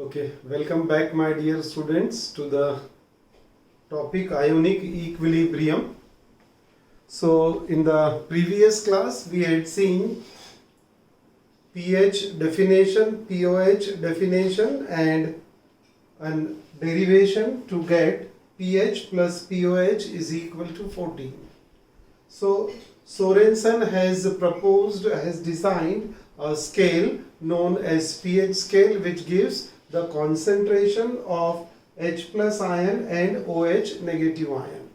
Okay, welcome back my dear students to the topic ionic equilibrium. So in the previous class we had seen pH definition, POH definition and an derivation to get pH plus POH is equal to 14. So Sorensen has designed a scale known as pH scale, which gives the concentration of H plus ion and OH negative ion.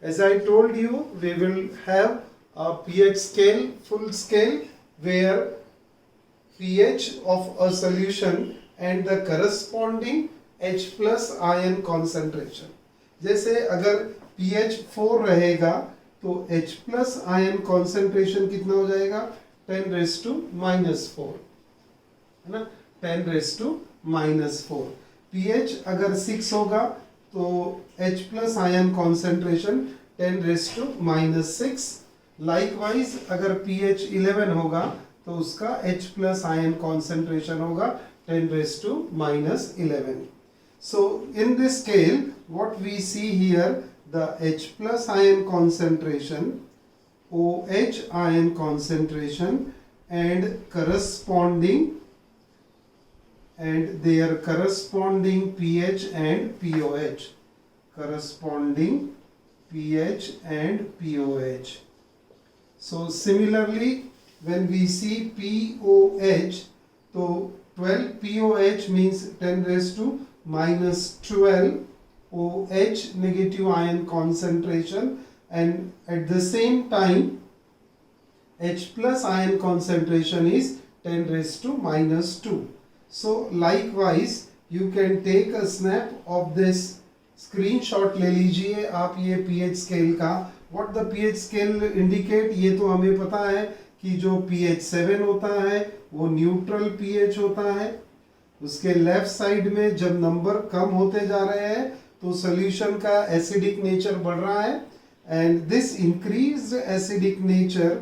As I told you, we will have a pH scale, full scale, where pH of a solution and the corresponding H plus ion concentration. जैसे अगर pH 4 रहेगा तो H plus ion concentration कितना हो जाएगा 10 raised to minus 4, है ना, 10 raised to minus 4. pH अगर 6 होगा तो H plus ion concentration 10 raised to minus 6. Likewise अगर pH 11 होगा तो उसका H plus ion concentration होगा 10 raised to minus 11. So in this scale what we see here, the H plus ion concentration, OH ion concentration and their corresponding pH and POH, corresponding pH and POH. So similarly when we see POH, so 12 POH means 10 raised to minus 12 OH negative ion concentration, and at the same time H plus ion concentration is 10 raised to minus 2. So likewise you can take a snap of this, screenshot ले लीजिए आप ये pH scale का. What the pH scale indicate, ये तो हमें पता है कि जो pH 7 होता है वो न्यूट्रल pH होता है. उसके लेफ्ट साइड में जब नंबर कम होते जा रहे हैं तो सॉल्यूशन का एसिडिक नेचर बढ़ रहा है, and this increased acidic nature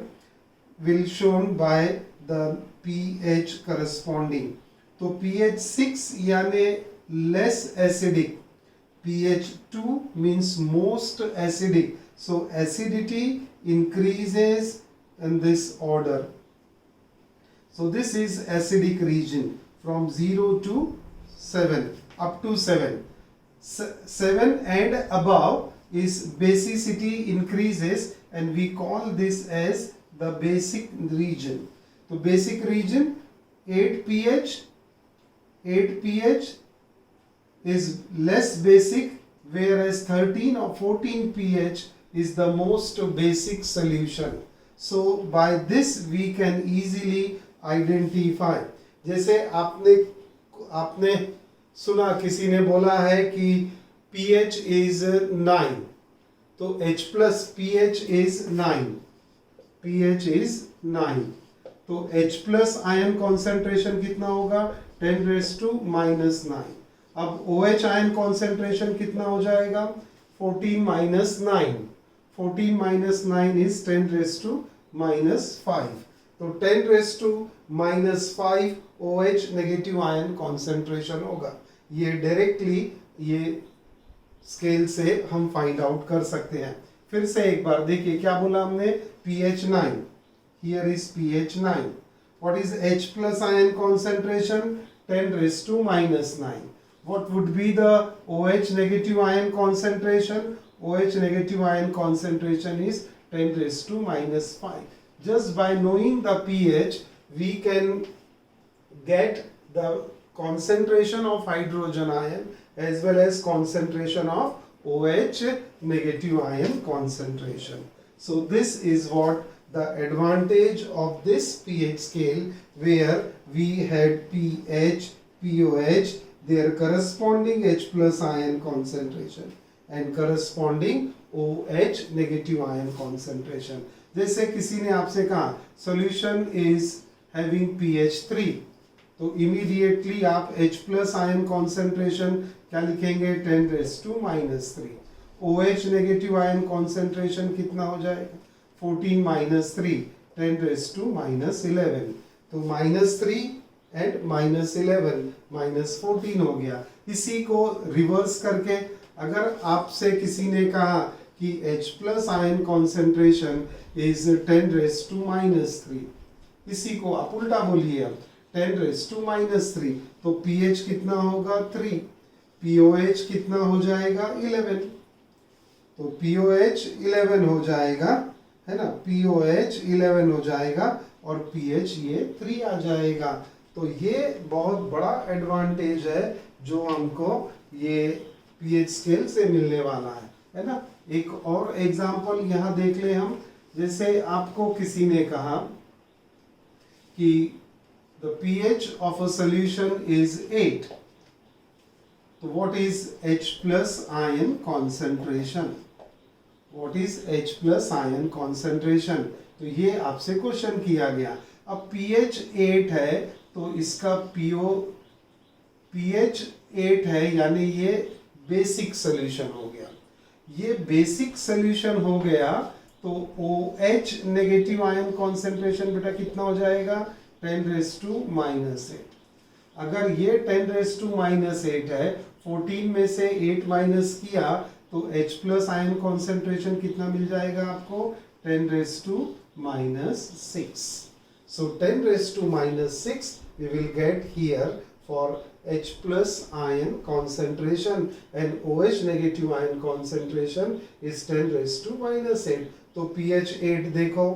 will shown by the pH corresponding. तो pH 6 यानी less acidic, pH 2 means most acidic. So acidity increases in this order. So this is acidic region from 0 to 7, up to 7. 7 and above is basicity increases, and we call this as the basic region. So basic region 8 pH is less basic, whereas 13 or 14 pH is the most basic solution. So by this we can easily identify. जैसे आपने सुना, किसी ने बोला है कि pH is 9, तो H plus pH is 9, pH is 9, तो H plus ion concentration कितना होगा 10 raised to minus 9. अब OH ion concentration कितना हो जाएगा 14 minus 9, 14 minus 9 is 10 raised to minus 5. तो 10 raised to minus 5 OH negative ion concentration होगा. ये डायरेक्टली ये स्केल से हम फाइंड आउट कर सकते हैं. फिर से एक बार देखिए क्या बोला हमने, pH 9, here is pH 9. What is H plus ion concentration 10 raised to minus 9. What would be the OH negative ion concentration? OH negative ion concentration is 10 raised to minus 5. Just by knowing the pH we can get the concentration of hydrogen ion as well as concentration of OH negative ion concentration. So this is what the advantage of this pH scale, where we had pH, POH, their corresponding H plus ion concentration and corresponding OH negative ion concentration. जैसे किसी ने आपसे कहा solution is having pH 3, तो immediately आप H plus ion concentration क्या लिखेंगे 10 raised to minus 3. OH negative ion concentration कितना हो जाएगा 14 minus 3, 10 raised to minus 11. तो minus 3 एंड -11 -14 हो गया। इसी को रिवर्स करके अगर आपसे किसी ने कहा कि H plus ion concentration is 10⁻⁻3, इसी को आप उल्टा बोलिए अब 10⁻⁻3, तो pH कितना होगा 3, POH कितना हो जाएगा 11, तो POH 11 हो जाएगा, है ना, POH 11 हो जाएगा और pH ये 3 आ जाएगा। तो ये बहुत बड़ा एडवांटेज है जो हमको ये pH स्केल से मिलने वाला है ना। एक और एग्जांपल यहाँ देख ले हम, जैसे आपको किसी ने कहा कि the pH of a solution is 8, तो what is H plus ion concentration? What is H plus ion concentration? तो ये आपसे क्वेश्चन किया गया। अब pH 8 है तो इसका pH 8 है, यानी ये बेसिक सोल्यूशन हो गया। ये बेसिक सोल्यूशन हो गया तो OH नेगेटिव आयन कॉन्सेंट्रेशन बेटा कितना हो जाएगा 10⁻⁻8। अगर ये 10⁻⁻8 है, 14 में से 8 माइनस किया तो H प्लस आयन कॉन्सेंट्रेशन कितना मिल जाएगा आपको 10⁻⁻6। So 10⁻⁻6 we will get here for H plus ion concentration and OH negative ion concentration is 10⁻⁻8। तो pH 8 देखो,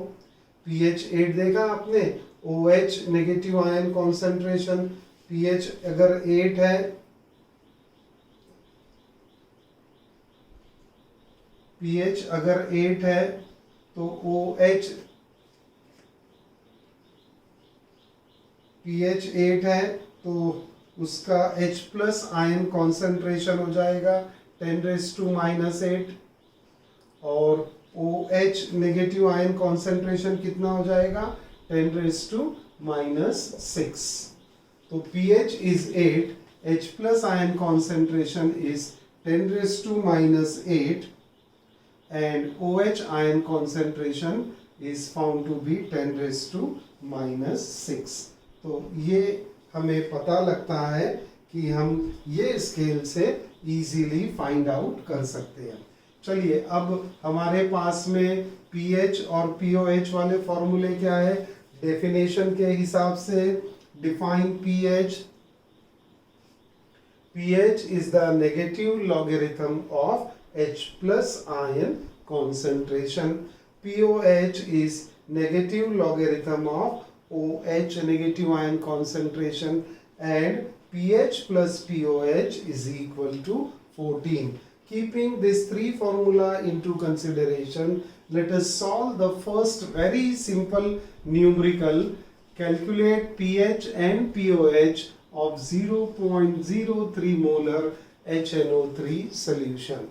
pH 8 देखा आपने, OH negative ion concentration pH अगर 8 है, pH अगर 8 है तो OH pH 8 है तो उसका H प्लस आयन कॉन्सेंट्रेशन हो जाएगा 10⁻⁻8 और OH नेगेटिव आयन कॉन्सेंट्रेशन कितना हो जाएगा 10⁻⁻6। तो pH is 8, H plus ion concentration is 10⁻⁻8 and OH ion concentration is found to be 10⁻⁻6। तो ये हमें पता लगता है कि हम ये स्केल से इजीली फाइंड आउट कर सकते हैं। चलिए अब हमारे पास में pH और POH वाले फॉर्मूले क्या है, डेफिनेशन के हिसाब से define pH is the negative logarithm of H plus ion concentration. POH is negative logarithm of OH negative ion concentration and pH plus POH is equal to 14. Keeping these three formula into consideration, let us solve the first very simple numerical. Calculate pH and POH of 0.03 molar HNO3 solution.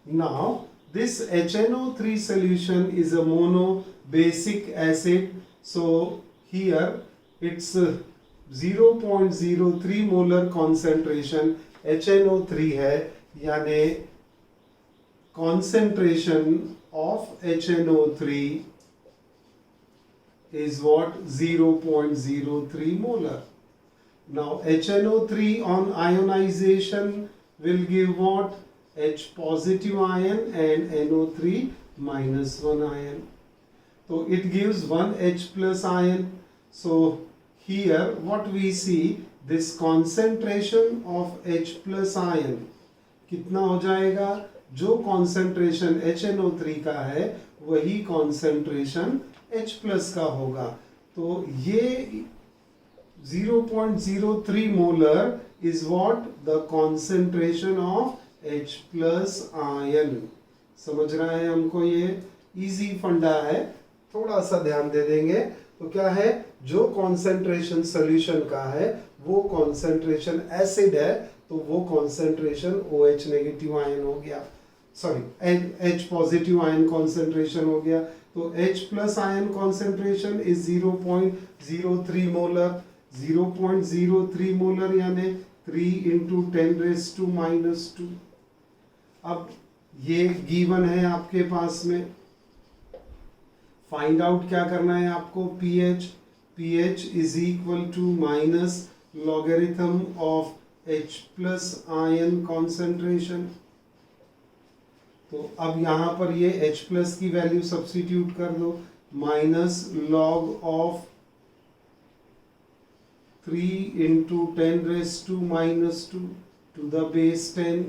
Now this HNO3 solution is a monobasic acid, so here it's 0.03 molar concentration HNO3 है, यानी concentration of HNO3 is what 0.03 molar. Now HNO3 on ionization will give what H positive ion and NO3 minus 1 ion. So it gives 1 H plus ion. So here what we see, this concentration of H plus ion कितना हो जाएगा, जो concentration HNO3 का है वही concentration H plus का होगा। तो ये 0.03 molar is what the concentration of H plus ion। समझ रहा है हमको, ये इजी फंडा है, थोड़ा सा ध्यान दे देंगे तो क्या है, जो कॉन्सेंट्रेशन सॉल्यूशन का है वो कॉन्सेंट्रेशन एसिड है तो वो कॉन्सेंट्रेशन OH नेगेटिव आयन हो गया, sorry H positive ion concentration हो गया। तो H plus ion concentration is 0.03 molar. 0.03 molar यानी 3 इंटू 10⁻⁻²। अब ये गिवन है आपके पास में, फाइंड आउट क्या करना है आपको, pH। pH is equal to minus logarithm of H plus ion concentration. तो अब यहाँ पर ये H प्लस की वैल्यू सब्स्टिट्यूट कर दो, minus log of 3 into 10 raised to minus 2 to the base 10.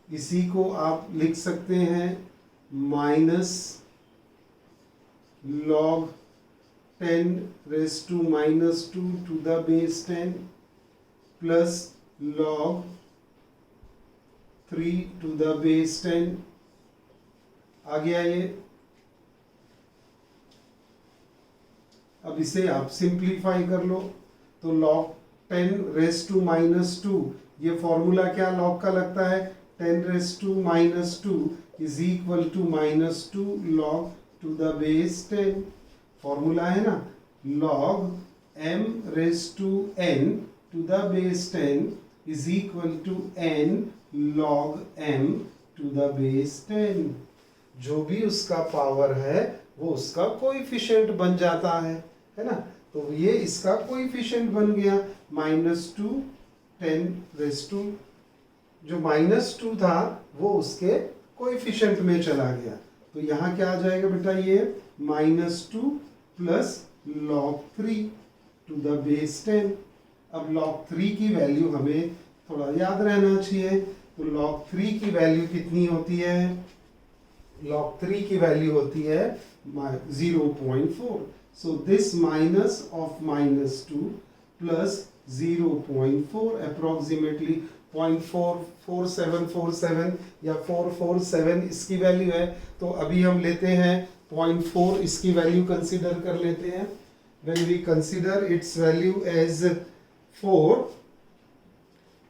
इसी को आप लिख सकते हैं minus log 10 raised to minus 2 to the base 10 plus log 3 to the base 10. आ गया ये. अब इसे आप सिंप्लीफाई कर लो तो log 10 raised to minus 2, ये फॉर्मूला क्या log का लगता है, 10 raised to minus 2 is equal to minus 2 log to the base 10. Formula है ना, log m raised to n to the base 10 is equal to n log m to the base 10. जो भी उसका power है वो उसका कोएफिशिएंट बन जाता है ना. तो ये इसका कोएफिशिएंट बन गया माइनस 2 10 रेस टू, जो माइनस 2 था वो उसके कोएफिशिएंट में चला गया. तो यहाँ क्या आ जाएगा बेटा, ये minus 2 plus log 3 to the base 10. अब log 3 की वैल्यू हमें थोड़ा याद रहना चाहिए. तो log 3 की वैल्यू कितनी होती है, log 3 की वैल्यू होती है 0.4. So this minus of minus 2 plus 0.4 approximately 0.44747 या 447 इसकी वैल्यू है. तो अभी हम लेते हैं 0.4 इसकी वैल्यू कंसीडर कर लेते हैं. When we consider its value as 4,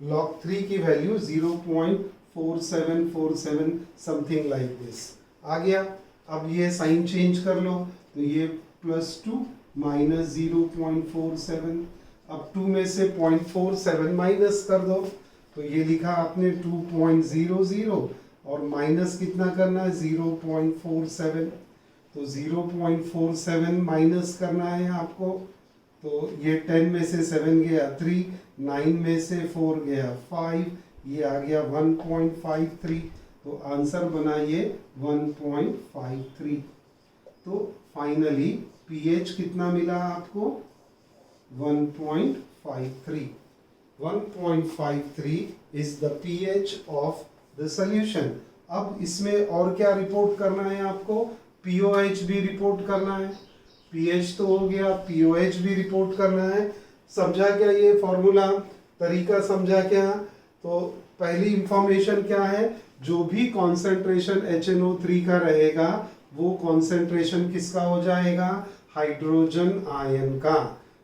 log 3 की वैल्यू 0.4747 something like this आ गया. अब ये साइन चेंज कर लो तो ये +2 माइनस 0.47. अब 2 में से 0.47 माइनस कर दो तो ये लिखा आपने 2.00 और माइनस कितना करना है 0.47. तो 0.47 माइनस करना है आपको. तो ये 10 में से 7 गया 3, 9 में से 4 गया 5, ये आ गया 1.53. तो आंसर बना ये 1.53. तो फाइनली pH कितना मिला आपको 1.53. 1.53 is the pH of the solution. अब इसमें और क्या रिपोर्ट करना है आपको, pOH भी रिपोर्ट करना है. pH तो हो गया, pOH भी रिपोर्ट करना है. समझा क्या ये फॉर्मूला, तरीका समझा क्या. तो पहली इंफॉर्मेशन क्या है, जो भी कॉन्सेंट्रेशन HNO3 का रहेगा वो कॉन्सेंट्रेशन किसका हो जाएगा, हाइड्रोजन आयन का.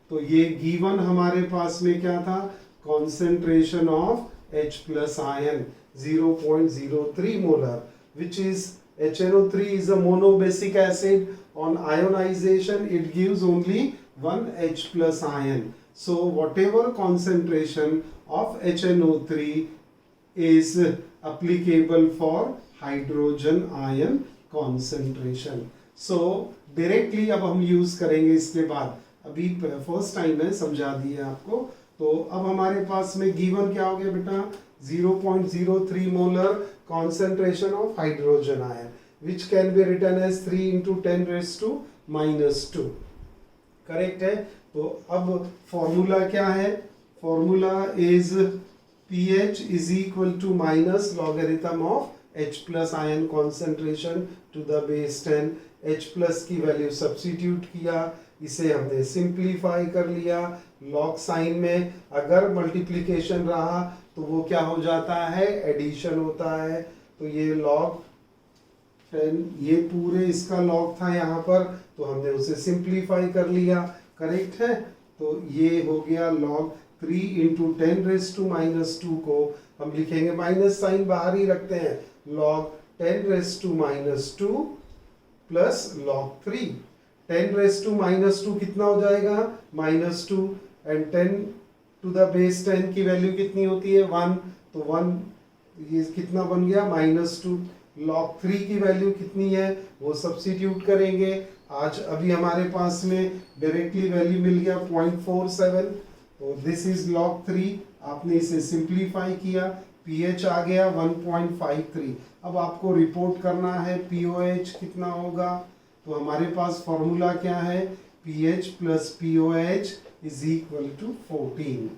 तो ये गिवन हमारे पास में क्या था, concentration of H plus ion 0.03 molar, which is HNO3 is a monobasic acid. On ionization it gives only one H plus ion. So whatever concentration of HNO3 is applicable for hydrogen ion concentration. So directly अब हम use करेंगे इसके बाद. अभी first time है, समझा दिया आपको. तो अब हमारे पास में गिवन क्या हो गया बेटा, 0.03 molar concentration of hydrogen ion, which can be written as 3 into 10 raised to minus 2. Correct है. तो अब फॉर्मूला क्या है, formula is pH is equal to minus logarithm of H plus ion concentration to the base 10. H plus की value substitute किया, इसे हमने simplify कर लिया. लॉग साइन में अगर मल्टीप्लिकेशन रहा तो वो क्या हो जाता है, एडिशन होता है. तो ये log 10, ये पूरे इसका log था यहाँ पर, तो हमने उसे सिंप्लीफाई कर लिया. करेक्ट है. तो ये हो गया log 3 into 10 raised to minus 2 को हम लिखेंगे, माइनस साइन बाहर ही रखते हैं, log 10 raised to minus 2 plus log 3. 10 raised to minus 2 कितना हो जाएगा, -2, एंड 10 टू द बेस 10 की वैल्यू कितनी होती है 1. तो 1 ये कितना बन गया -2. log 3 की वैल्यू कितनी है वो सब्स्टिट्यूट करेंगे, आज अभी हमारे पास में डायरेक्टली वैल्यू मिल गया 0.47, तो दिस इज log 3। आपने इसे सिंप्लीफाई किया, pH आ गया 1.53। अब आपको रिपोर्ट करना है pOH कितना होगा, तो हमारे पास फॉर्मूला क्या है, pH plus pOH is equal to 14।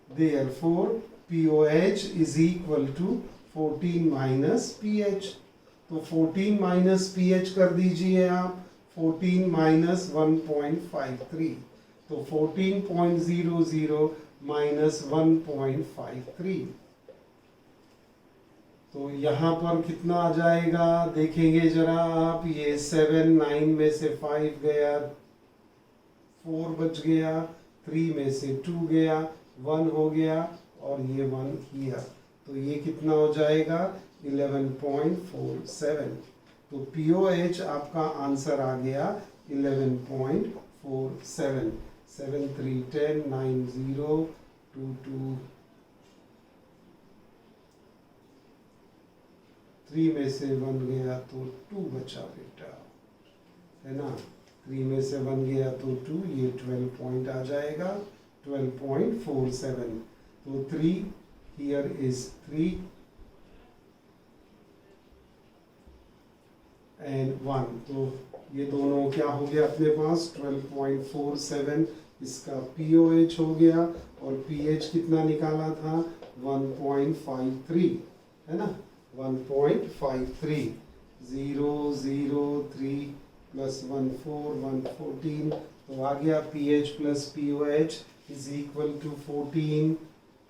Therefore pOH is equal to 14 minus pH। तो 14 माइनस pH कर दीजिए आप, 14 माइनस 1.53, तो 14.00 माइनस 1.53, तो यहाँ पर कितना आ जाएगा देखेंगे जरा आप, ये 7, 9 में से 5 गया, 4 बच गया, 3 में से 2 गया, 1 हो गया, और ये 1 किया, तो ये कितना हो जाएगा 11.47। तो pOH आपका आंसर आ गया 11.47। 7, 3, 10, 9, 0, 2, 2, 3 में से 1 गया तो 2 बचा बेटा, है ना, 3 में से 1 गया तो 2, ये 12 पॉइंट आ जाएगा, 12.47। तो 3 here is 3 and 1, तो ये दोनों क्या हो गया अपने पास 12.47, इसका pOH हो गया, और pH कितना निकाला था 1.53, है ना, 1.53, 0, 0, 3 plus 1, 4, 1, 14, तो आ गया pH plus pOH is equal to 14।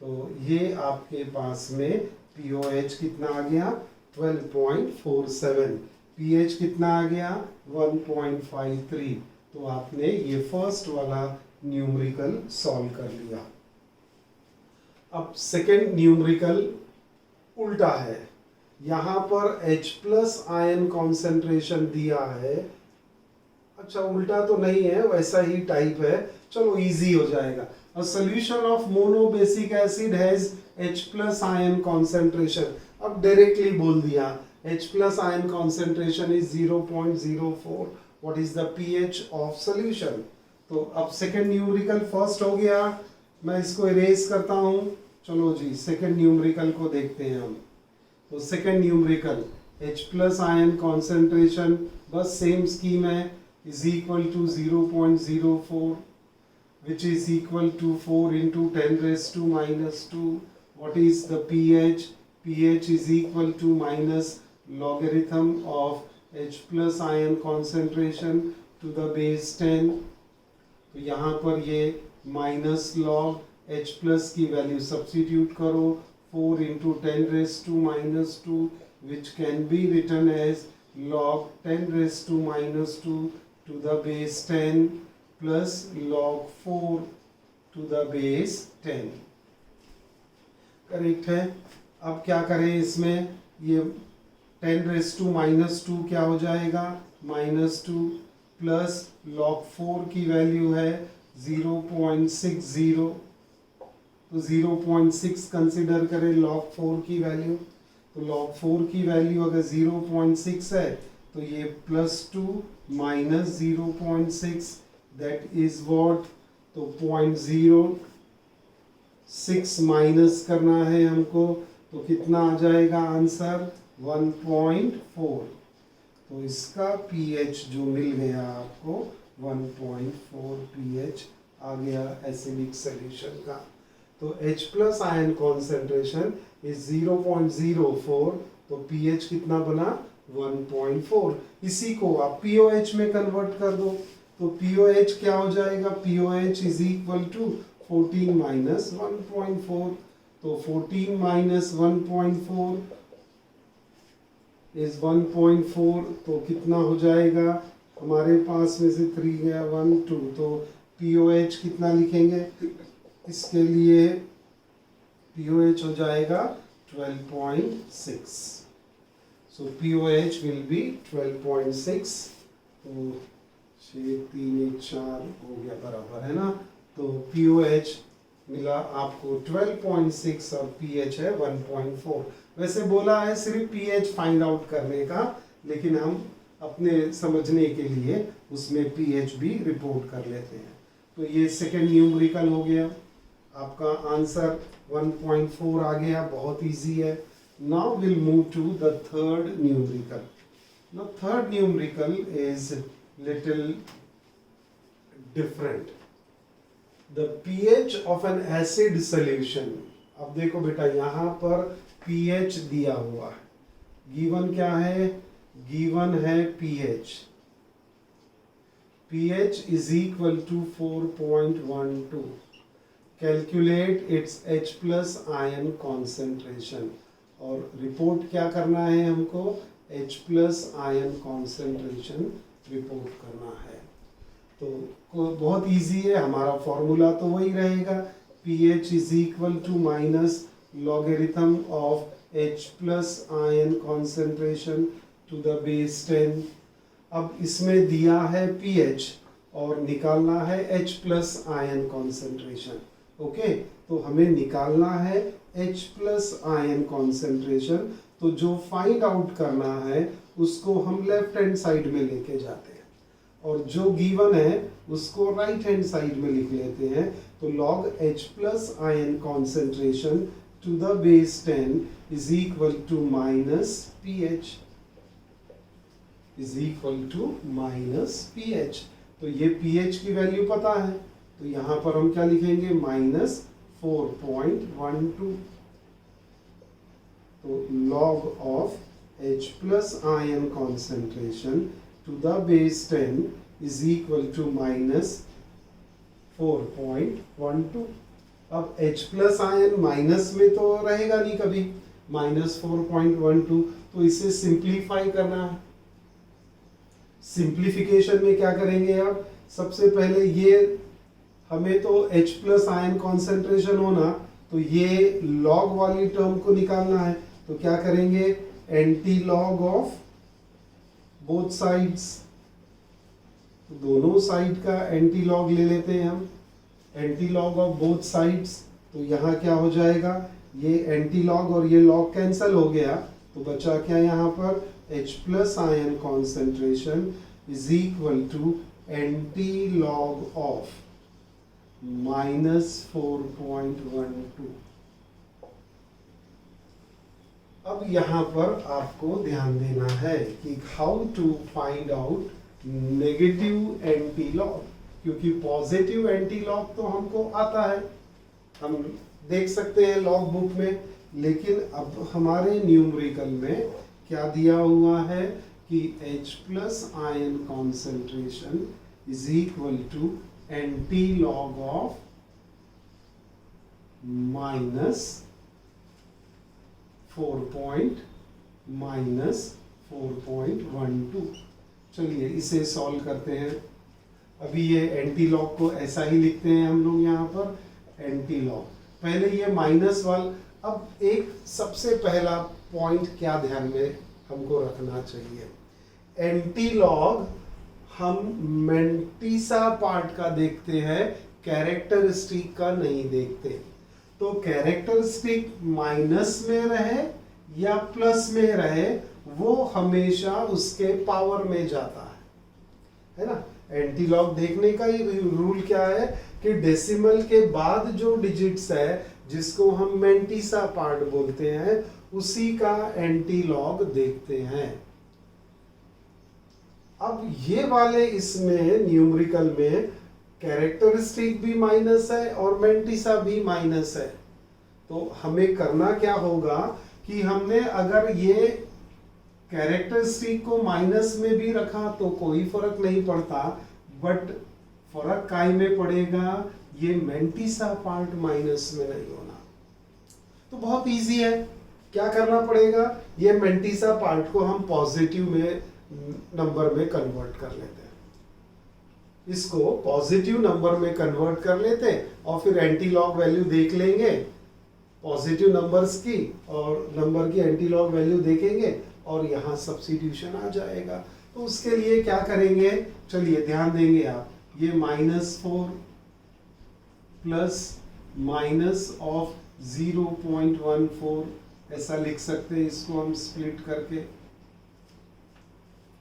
तो ये आपके पास में pOH कितना आ गया 12.47, pH कितना आ गया 1.53। तो आपने ये फर्स्ट वाला न्यूमेरिकल सॉल्व कर लिया। अब सेकंड न्यूमेरिकल उल्टा है, यहाँ पर H प्लस आयन कॉन्सेंट्रेशन दिया है, अच्छा उल्टा तो नहीं है, वैसा ही टाइप है, चलो इजी हो जाएगा। A solution of monobasic acid has H plus ion concentration। अब डायरेक्टली बोल दिया H plus ion concentration is 0.04। What is the pH of solution? तो अब सेकेंड न्यूमेरिकल फर्स्ट हो गया, मैं इसको इरेज करता हूँ। चलो जी सेकेंड न्यूमेरिकल को देखते हैं हम। तो second numerical H plus ion concentration बस सेम स्कीम है, is equal to 0.04 which is equal to 4 into 10 raised to minus 2. What is the pH? pH is equal to minus logarithm of H plus ion concentration to the base 10। तो यहाँ पर ये minus log H plus की value substitute करो, 4 into 10 raised to minus 2 which can be written as log 10 raised to minus 2 to the base 10 plus log 4 to the base 10। Correct है। अब क्या करें इसमें, ये 10 raised to minus 2 क्या हो जाएगा -2 प्लस log 4 की वैल्यू है 0.60, तो 0.6 कंसिडर करें log 4 की वैल्यू। तो log 4 की वैल्यू अगर 0.6 है तो ये +2 माइनस 0.6 दैट इज व्हाट, तो 0.06 माइनस करना है हमको, तो कितना आ जाएगा आंसर 1.4। तो इसका pH जो मिल गया आपको 1.4 pH आ गया एसिडिक सॉल्यूशन का। तो H plus ion concentration is 0.04, तो pH कितना बना 1.4। इसी को आप pOH में कन्वर्ट कर दो, तो pOH क्या हो जाएगा, pOH is equal to 14 minus 1.4, तो 14 माइनस 1.4 इज 1.4, तो कितना हो जाएगा हमारे पास में से 3 गया 1 2, तो pOH कितना लिखेंगे इसके लिए, pOH हो जाएगा 12.6। So pOH will be 12.6, तो 6 3 1 4 हो गया बराबर, है ना। तो pOH मिला आपको 12.6 और pH है 1.4। वैसे बोला है सिर्फ pH फाइंड आउट करने का, लेकिन हम अपने समझने के लिए उसमें pH भी रिपोर्ट कर लेते हैं। तो ये सेकेंड न्यूमेरिकल हो गया। आपका आंसर 1.4 आ गया, बहुत इजी है। Now will move to the third numerical. Now third numerical is little different. The pH of an acid solution. अब देखो बेटा यहाँ पर pH दिया हुआ है, गिवन क्या है, गिवन है pH। pH is equal to 4.12. Calculate its H plus ion concentration. और रिपोर्ट क्या करना है हमको, H plus ion concentration report करना है। तो बहुत इजी है, हमारा फॉर्मूला तो वही रहेगा, pH is equal to minus logarithm of H plus ion concentration to the base 10। अब इसमें दिया है pH और निकालना है H plus ion concentration. Okay, तो हमें निकालना है H प्लस आयन कॉन्सेंट्रेशन। तो जो फाइंड आउट करना है उसको हम लेफ्ट हैंड साइड में लेके जाते हैं और जो गिवन है उसको राइट हैंड साइड में लिख लेते हैं। तो log H plus ion concentration to the base 10 is equal to minus pH, is equal to minus pH। तो ये pH की वैल्यू पता है, तो यहां पर हम क्या लिखेंगे, माइनस 4.12। तो log of H plus ion concentration to the base 10 is equal to minus 4.12। अब H plus ion माइनस में तो रहेगा नहीं कभी, माइनस 4.12, तो इसे सिंप्लीफाई करना है। सिंप्लीफिकेशन में क्या करेंगे, अब सबसे पहले ये हमें तो H प्लस आयन कॉन्सेंट्रेशन होना, तो ये log वाली टर्म को निकालना है। तो क्या करेंगे, anti log of both sides, दोनों साइड का एंटी लॉग ले लेते हैं हम, anti log of both sides. तो यहाँ क्या हो जाएगा, ये एंटी लॉग और ये लॉग कैंसल हो गया, तो बचा क्या यहाँ पर, H plus ion concentration is equal to anti log of minus 4.12। अब यहाँ पर आपको ध्यान देना है कि how to find out negative anti log, क्योंकि पॉजिटिव एंटी लॉग तो हमको आता है, हम देख सकते हैं लॉग बुक में, लेकिन अब हमारे न्यूमेरिकल में क्या दिया हुआ है कि H plus ion concentration is equal to anti log of minus 4.12। चलिए इसे सॉल्व करते हैं। अभी ये एंटी लॉग को ऐसा ही लिखते हैं हम लोग यहाँ पर, एंटी लॉग, पहले ये माइनस वाला। अब एक सबसे पहला पॉइंट क्या ध्यान में हमको रखना चाहिए, एंटी लॉग हम मेंटिसा पार्ट का देखते हैं, कैरेक्टरिस्टिक का नहीं देखते। तो कैरेक्टरिस्टिक माइनस में रहे या प्लस में रहे, वो हमेशा उसके पावर में जाता है ना। एंटी लॉग देखने का ही रूल क्या है कि डेसिमल के बाद जो डिजिट्स है जिसको हम मेंटिसा पार्ट बोलते हैं, उसी का एंटी लॉग देखते हैं। अब ये वाले इसमें न्यूमेरिकल में कैरेक्टरिस्टिक भी माइनस है और मेंटिसा भी माइनस है। तो हमें करना क्या होगा कि हमने अगर ये कैरेक्टरिस्टिक को माइनस में भी रखा तो कोई फर्क नहीं पड़ता, बट फर्क काय में पड़ेगा, ये मेंटिसा पार्ट माइनस में नहीं होना। तो बहुत इजी है, क्या करना पड़ेगा, ये मेंटिसा पार्ट को हम पॉजिटिव में नंबर में कन्वर्ट कर लेते हैं, इसको पॉजिटिव नंबर में कन्वर्ट कर लेते हैं और फिर एंटी लॉग वैल्यू देख लेंगे पॉजिटिव नंबर्स की और नंबर की एंटी लॉग वैल्यू देखेंगे और यहाँ सब्स्टिट्यूशन आ जाएगा। तो उसके लिए क्या करेंगे, चलिए ध्यान देंगे आप, ये -4 प्लस माइनस ऑफ 0.14 ऐसा लिख सकते हैं, इसको हम स्प्लिट करके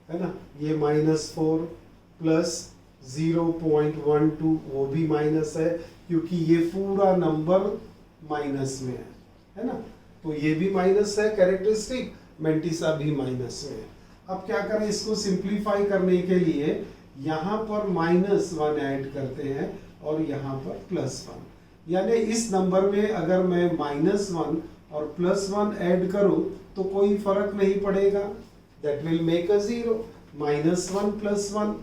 है ना, ये -4 प्लस 0.12 वो भी माइनस है, क्योंकि ये पूरा नंबर माइनस में है ना, तो ये भी माइनस है कैरेक्टरिस्टिक, मेंटिसा भी माइनस में है। अब क्या करें, इसको सिंप्लीफाई करने के लिए यहाँ पर -1 ऐड करते हैं और यहाँ पर +1, यानी इस नंबर में अगर मैं -1 और +1 ऐड करूं तो कोई फर्क नहीं पड़ेगा, that will make a 0। -1 + 1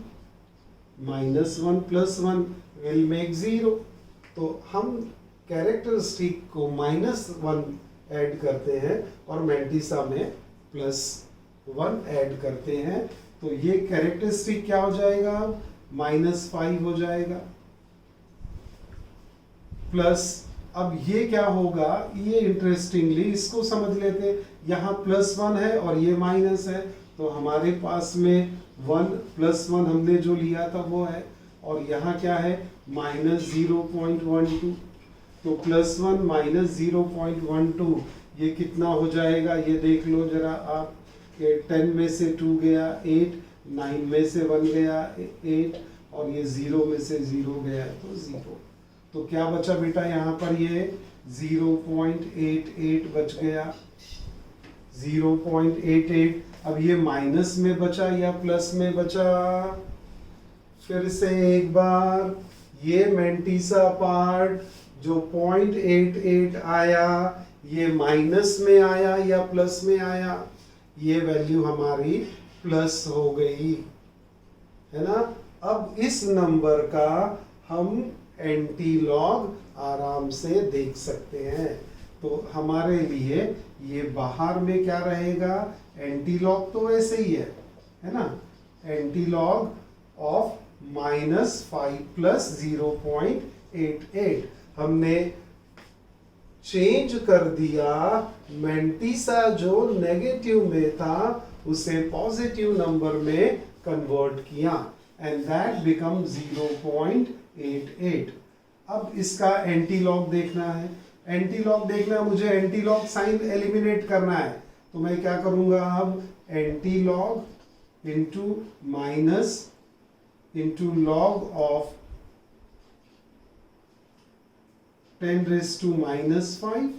-1 + 1 will make 0। तो हम कैरेक्टरिस्टिक को -1 ऐड करते हैं और मेंटिसा में +1 ऐड करते हैं, तो ये कैरेक्टरिस्टिक क्या हो जाएगा, -5 हो जाएगा। प्लस अब ये क्या होगा, ये इंटरेस्टिंगली इसको समझ लेते हैं, यहाँ +1 है और ये माइनस है, तो हमारे पास में 1 + 1 हमने जो लिया था वो है, और यहाँ क्या है -0.12, तो +1 - 0.12 ये कितना हो जाएगा, ये देख लो जरा आप, 10 में से 2 गया 8, 9 में से 1 गया 8, और ये 0 में से 0 गया तो 0। तो क्या बचा बेटा यहाँ पर, ये 0.88 बच गया, 0.88। अब ये माइनस में बचा या प्लस में बचा, फिर से एक बार, ये मेंटिसा पार्ट जो 0.88 आया ये माइनस में आया या प्लस में आया, ये वैल्यू हमारी प्लस हो गई, है ना। अब इस नंबर का हम एंटी लॉग आराम से देख सकते हैं, तो हमारे लिए ये बाहर में क्या रहेगा, एंटी लॉग तो वैसे ही है ना, एंटी लॉग ऑफ -5 + 0.88 हमने चेंज कर दिया, मेंटिसा जो नेगेटिव में था उसे पॉजिटिव नंबर में कन्वर्ट किया, एंड दैट बिकम 0.88। अब इसका एंटी लॉग देखना है, एंटी लॉग देखना है मुझे, एंटी लॉग साइन एलिमिनेट करना है, तो मैं क्या करूंगा, अब anti log into minus into log of 10⁻⁻5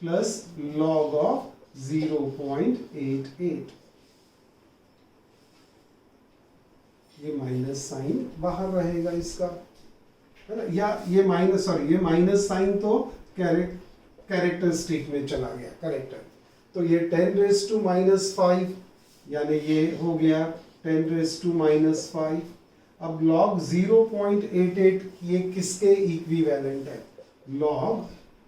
plus log of 0.88। ये माइनस साइन बाहर रहेगा इसका, है ना, या ये माइनस, सॉरी ये माइनस साइन तो कैरेक्टरिस्टिक में चला गया, करेक्टर, तो ये 10⁻⁻5 यानी ये हो गया 10⁻⁻5। अब log 0.88 ये किसके इक्विवेलेंट है, log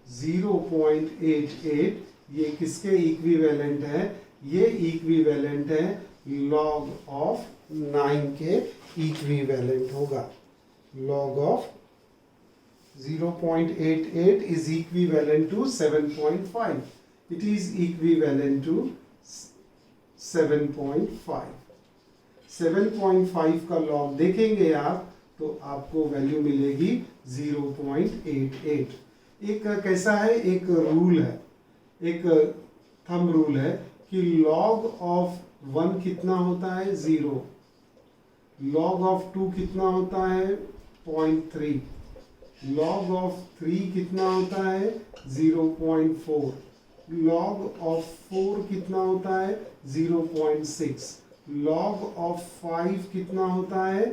0.88 ये किसके इक्विवेलेंट है, ये इक्विवेलेंट है log ऑफ 9 के इक्विवेलेंट होगा। log of 0.88 is equivalent to 7.5, it is equivalent to 7.5। 7.5 का log देखेंगे आप तो आपको वैल्यू मिलेगी 0.88। एक कैसा है, एक रूल है, एक थंब रूल है कि log ऑफ 1 कितना होता है, 0, log ऑफ 2 कितना होता है, 0.3, log ऑफ 3 कितना होता है, 0.4, log ऑफ 4 कितना होता है, 0.6, log ऑफ 5 कितना होता है,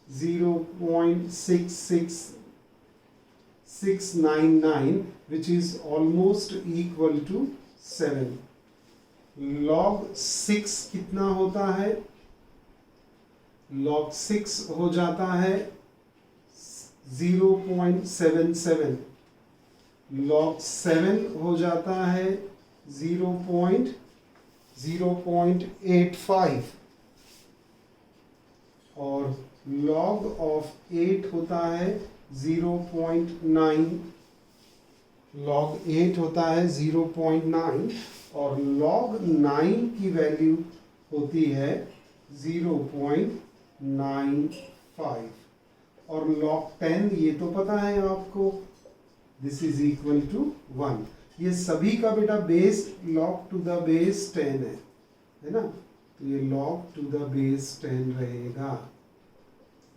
0.66699, which is almost equal to 7। log 6 कितना होता है, log 6 हो जाता है 0.77, log 7 हो जाता है 0.85, और log ऑफ 8 होता है 0.9, log 8 होता है 0.9, और log 9 की वैल्यू होती है 0.95, और log 10 ये तो पता है आपको, दिस इज इक्वल टू 1। ये सभी का बेटा base log to the base 10 है ना, तो ये log to the base 10 रहेगा।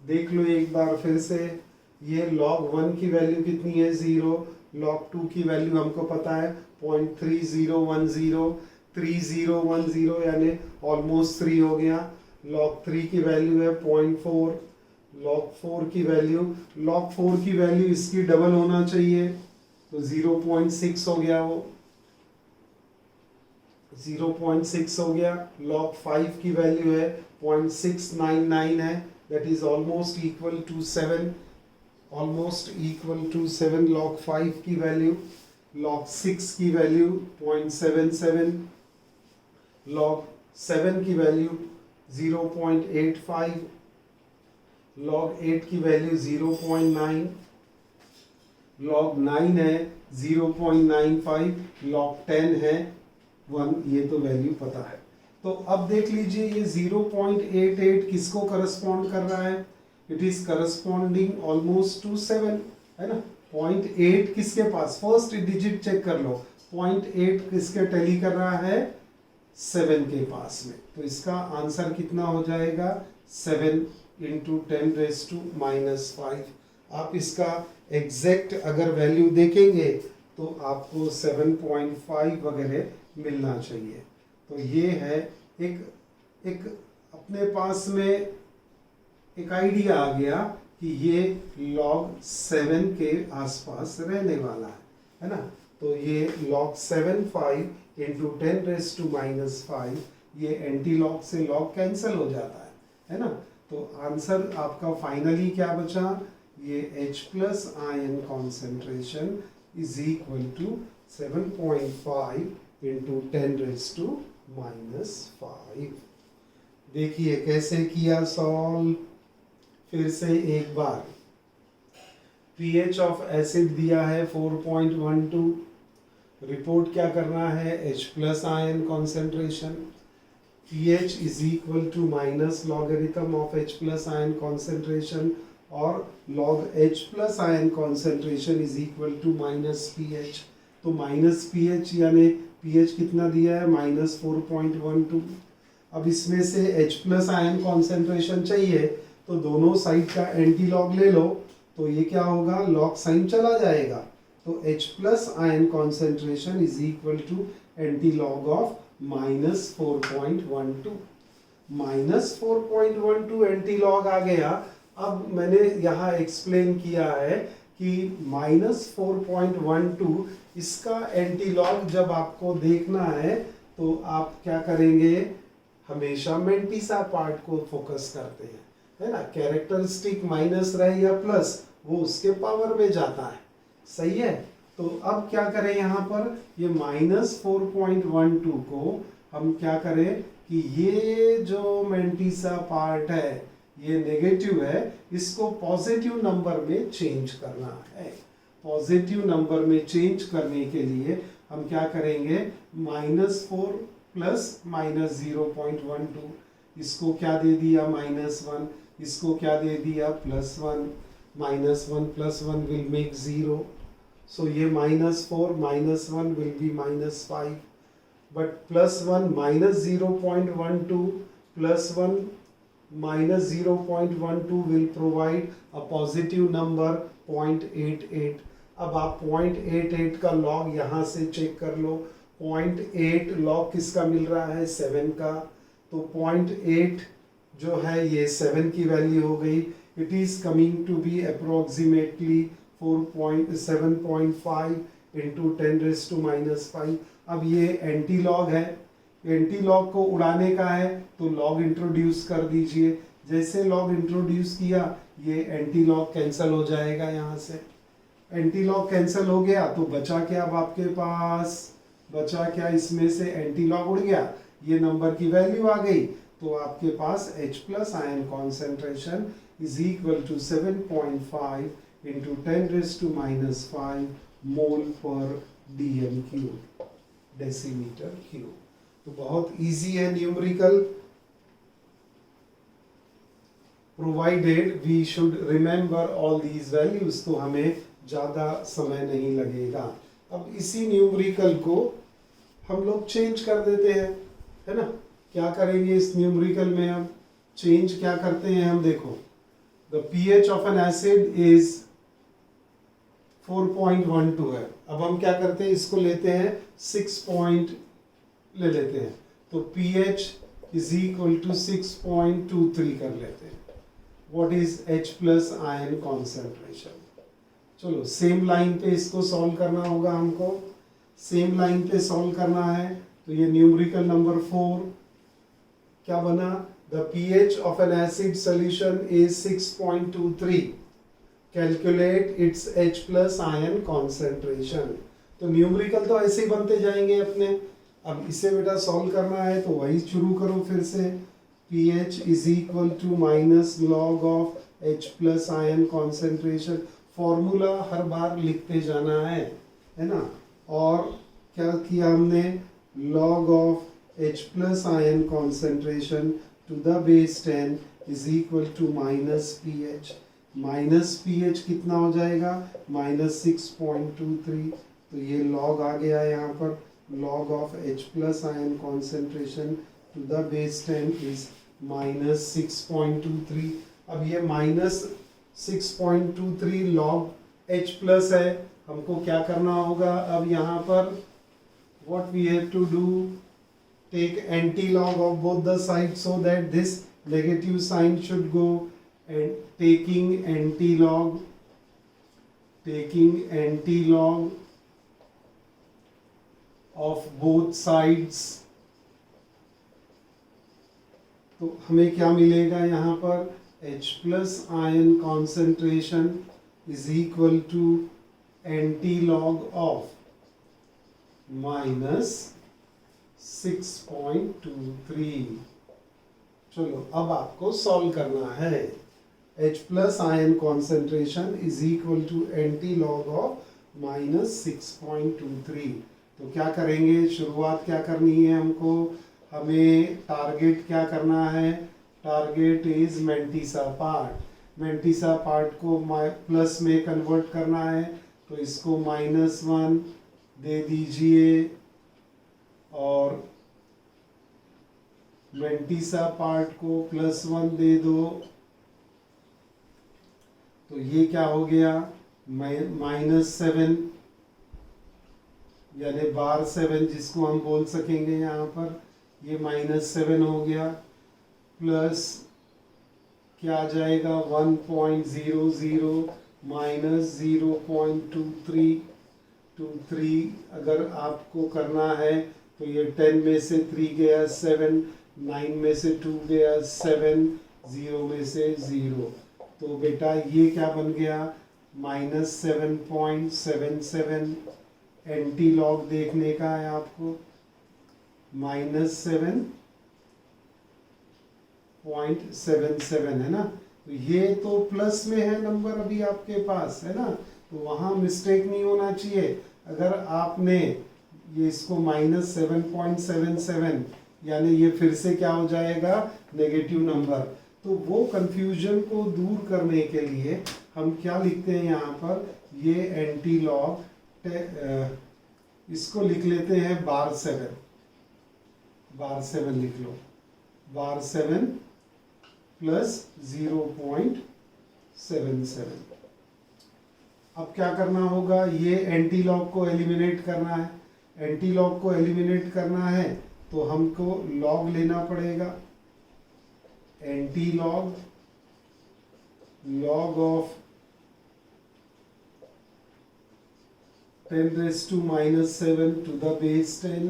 देख लो एक बार फिर से, ये log 1 की वैल्यू कितनी है 0, log 2 की वैल्यू हमको पता है 0.3010, 3010 यानी ऑलमोस्ट 3 हो गया। log 3 की वैल्यू है 0.4, log 4 की वैल्यू इसकी डबल होना चाहिए, तो 0.6 हो गया, वो 0.6 हो गया। log 5 की वैल्यू है 0.699 है, that is almost equal to 7, log 5 की वैल्यू। log 6 की वैल्यू 0.77, log 7 की वैल्यू 0.85, log 8 की वैल्यू 0.9, log 9 है 0.95, log 10 है 1, ये तो वैल्यू पता है। तो अब देख लीजिए ये 0.88 किसको करस्पॉन्ड कर रहा है, it is corresponding almost two 7, है ना। 0.8 किसके पास, फर्स्ट डिजिट चेक कर लो, 0.8 किसके टैली कर रहा है, 7 के पास में। तो इसका आंसर कितना हो जाएगा, 7 × 10⁻⁻5। आप इसका एग्जैक्ट अगर वैल्यू देखेंगे तो आपको 7.5 वगैरह मिलना चाहिए। तो ये है एक अपने पास में एक आइडिया आ गया कि ये log 7 के आसपास रहने वाला है ना। तो ये log 7/5 × 10⁻⁻5, ये एंटी लॉग से log कैंसिल हो जाता है ना। तो आंसर आपका फाइनली क्या बचा, ये H+ ion concentration is equal to 7.5 × 10⁻⁻5। देखिए कैसे किया सॉल्व, फिर से एक बार। pH ऑफ एसिड दिया है 4.12, रिपोर्ट क्या करना है, H+ ion concentration. pH is equal to minus logarithm of H+ ion concentration, और log H+ ion concentration is equal to -pH। तो -pH यानी pH कितना दिया है, -4.12। अब इसमें से H+ आयन कॉन्सेंट्रेशन चाहिए, तो दोनों साइड का एंटी लॉग ले लो, तो ये क्या होगा, लॉग साइन चला जाएगा। तो H+ ion concentration is equal to anti log of -4.12। -4.12 antilog आ गया। अब मैंने यहाँ एक्सप्लेन किया है कि -4.12 इसका एंटी लॉग जब आपको देखना है तो आप क्या करेंगे, हमेशा मेंटिसा पार्ट को फोकस करते हैं, है ना। कैरेक्टरिस्टिक माइनस रहे या प्लस, वो उसके पावर में जाता है, सही है। तो अब क्या करें, यहाँ पर ये -4.12 को हम क्या करें कि ये जो मेंटिसा पार्ट है ये नेगेटिव है, इसको पॉजिटिव नंबर में चेंज करना है। पॉजिटिव नंबर में चेंज करने के लिए हम क्या करेंगे, -4 + -0.12, इसको क्या दे दिया -1, इसको क्या दे दिया +1, -1 + 1 विल मेक 0, सो ये -4 - 1 will be -5, but +1 -0.12 +1 -0.12 will provide a positive number 0.88। अब आप 0.88 का लॉग यहाँ से चेक कर लो, 0.8 लॉग किसका मिल रहा है, 7 का। तो 0.8 जो है ये 7 की वैल्यू हो गई। It is coming to be approximately 7.5 × 10⁻⁻5। अब ये एंटी लॉग है, एंटी लॉग को उड़ाने का है तो लॉग इंट्रोड्यूस कर दीजिए। जैसे लॉग इंट्रोड्यूस किया ये एंटी लॉग कैंसिल हो जाएगा, यहाँ से एंटी लॉग कैंसिल हो गया तो बचा क्या, अब आपके पास बचा क्या, इसमें से एंटी लॉग उड़ गया, ये नंबर की वैल्यू आ गई, तो आपके पास H+ ion concentration is equal to 7.5 × 10⁻⁻5 mole पर dm³, डेसीमीटर क्यूब। तो बहुत इजी है numerical, provided we should remember all these values, तो हमें ज़्यादा समय नहीं लगेगा। अब इसी न्यूमेरिकल को हम लोग चेंज कर देते हैं, है ना। क्या करेंगे इस न्यूमेरिकल में, अब चेंज क्या करते हैं हम, देखो the pH of N acid is 4.12 है। अब हम क्या करते हैं, इसको लेते हैं 6 पॉइंट ले लेते हैं, तो pH इज इक्वल टू 6.23 कर लेते हैं। What is H plus ion concentration. चलो सेम लाइन पे इसको सॉल्व करना होगा हमको, सेम लाइन पे सॉल्व करना है। तो ये न्यूमेरिकल नंबर 4 क्या बना, the pH of N acid solution is 6.23, calculate its H plus ion concentration. तो न्यूमेरिकल तो ऐसे ही बनते जाएंगे अपने। अब इसे बेटा सॉल्व करना है तो वही शुरू करो फिर से, pH is equal to minus log of H plus ion concentration. Formula हर बार लिखते जाना है ना। और क्या किया हमने, log of H plus ion concentration to the base 10 is equal to minus pH। Minus pH कितना हो जाएगा, माइनस 6.23। तो ये log आ गया यहाँ पर, log of H plus ion concentration to the base 10 is minus 6.23। अब ये minus 6.23 log H plus है, हमको क्या करना होगा अब यहाँ पर, what we have to do, take anti-log of both the sides so that this negative sign should go, and taking anti-log of both sides, तो हमें क्या मिलेगा यहाँ पर, H plus ion concentration is equal to anti-log of minus 6.23। चलो अब आपको solve करना है। H plus ion concentration is equal to anti-log of minus 6.23। तो क्या करेंगे, शुरुआत क्या करनी है हमको, हमें टारगेट क्या करना है, target is mantissa part. Mantissa part को प्लस में कन्वर्ट करना है, तो इसको -1 दे दीजिए और मैंटीसा पार्ट को +1 दे दो। तो ये क्या हो गया, -7 यानी बार 7 जिसको हम बोल सकेंगे यहाँ पर, ये -7 हो गया, प्लस क्या आ जाएगा 1.00 माइनस 0.23। अगर आपको करना है तो ये 10 में से 3 गया 7, 9 में से 2 गया 7, 0 में से 0। तो बेटा ये क्या बन गया, -7.77। एंटी लॉग देखने का है आपको, -7.77 है ना। तो ये तो प्लस में है नंबर अभी आपके पास, है ना, तो वहां मिस्टेक नहीं होना चाहिए। अगर आपने ये इसको -7.77 यानी ये फिर से क्या हो जाएगा, नेगेटिव नंबर। तो वो कंफ्यूजन को दूर करने के लिए हम क्या लिखते हैं यहाँ पर, ये एंटी लॉग, इसको लिख लेते हैं बार 7 लिख लो, बार 7 प्लस 0.77। अब क्या करना होगा, ये एंटी लॉग को एलिमिनेट करना है। एंटी लॉग को एलिमिनेट करना है तो हमको लॉग लेना पड़ेगा, anti log of 10⁻⁻7 to the base 10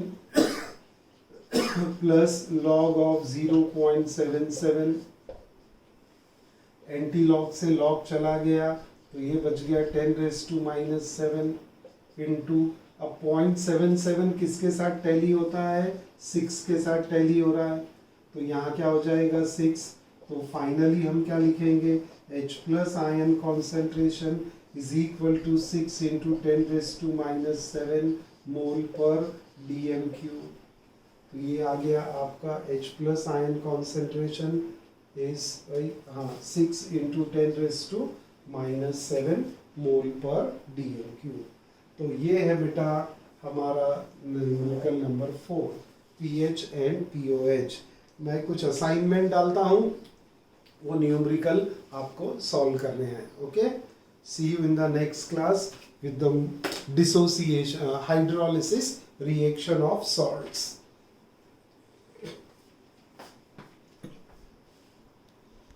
plus log of 0.77। Anti log से लॉग चला गया तो ये बच गया 10⁻⁻7 इंटू, अब 0.77 किसके साथ टैली होता है, 6 के साथ टैली हो रहा है, तो यहाँ क्या हो जाएगा 6। तो फाइनली हम क्या लिखेंगे, H plus ion concentration is equal to 6 into 10⁻⁷ मोल पर dm³। तो ये आ गया आपका H plus ion concentration is 6 into 10⁻⁷ मोल पर dm³। तो ये है बेटा हमारा numerical number 4, pH and pOH। मैं कुछ असाइनमेंट डालता हूँ, वो न्यूमेरिकल आपको सॉल्व करने हैं. Okay, see you in the next class with the dissociation hydrolysis reaction of salts.